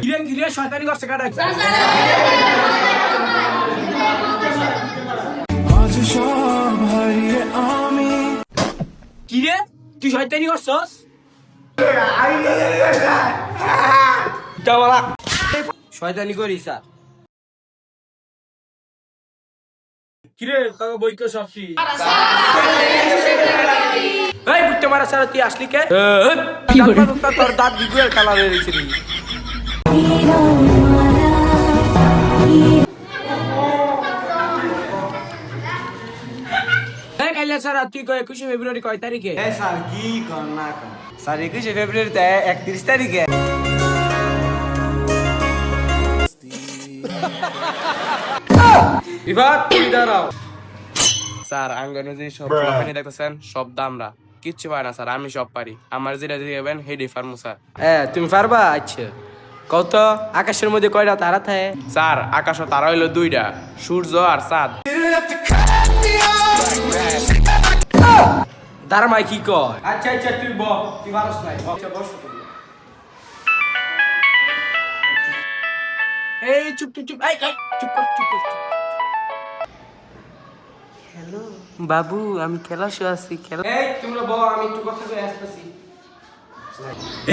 কিরে কিরে শয়তানি করছে কাটা আজ সব হারিয়ে আমি কিরে তুই শয়তানি করছস শয়তানি করিস স্যার কিরে তোকে বই তো সবছি এই বুঝতে মারা স্যার তুই আসলি কে তোর দাঁত বিগুয়ের কালার হয়ে গেছে স্যার তুই 21 ফেব্রুয়ারি কয় তারিখে স্যার কি কর না স্যার 21 ফেব্রুয়ারিতে 31 তারিখে বিভাগ তুই দাঁড়াও স্যার আঙ্গনে যে সব কোম্পানি দেখতেছেন সব দামরা কিচ্ছু পায় না স্যার আমি সব পারি আমার যেটা দিবেন হেডি ফার্মু স্যার তুমি পারবা আচ্ছা কত আকাশের মধ্যে কয়টা তারা থাকে স্যার আকাশ তারা হইলো দুইটা সূর্য আর চাঁদ দাঁড়ামাই কি কয় আচ্ছা আচ্ছা তুই বল তুই পারস নাই আচ্ছা বস এই চুপ চুপ চুপ এই চুপ কর চুপ কর হ্যালো বাবু আমি খেলা শুয়ে আছি খেলা এই তোমরা বল আমি একটু কথা কই আসতেছি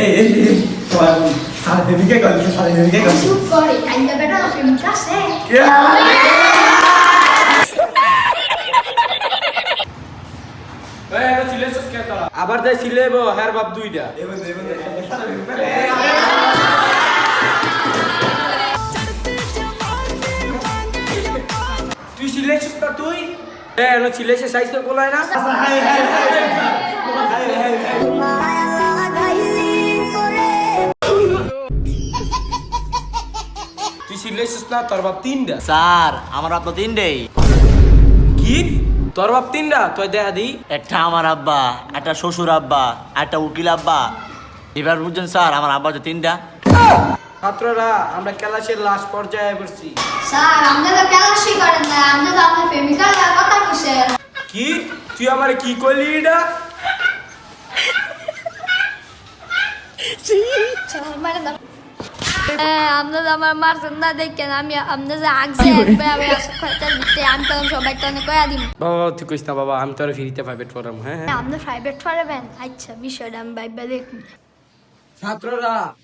এই স্যার দেবিকে কল স্যার দেবিকে কল চুপ করে কাইন্দা বেটা প্রেমিক আছে এই এটা সিলেসস কে তারা আবার যাই সিলেবো হের বাপ দুইটা তুই সিলেসস না তুই না সিলেসস সাইজটা বলাই না তুই সিলেসস না তোর বাপ তিনটা স্যার আমার আব্বা তিনটেই কি তোর বাপ তিনটা তুই দেখা দি একটা আমার আব্বা একটা শ্বশুর আব্বা একটা উকিল আব্বা এবার বুঝছেন স্যার আমার আব্বা যে তিনটা ছাত্ররা আমরা ক্লাসের লাস্ট পর্যায়ে পড়ছি স্যার আপনি তো কেলাসি করেন না আপনি তো আপনার প্রেমিকার কথা কইছেন কি তুই আমারে কি কইলি এটা আপনি তো আমার মারছেন না দেখেন আমি আপনি যে আগছে একবার আমি আমি তখন সবাই তখন কয়া দিব বাবা তুই কইস না বাবা আমি তোর ফ্রিতে প্রাইভেট পড়াম হ্যাঁ আপনি প্রাইভেট পড়াবেন আচ্ছা বিষয়টা আমি ভাইবা দেখুন ছাত্ররা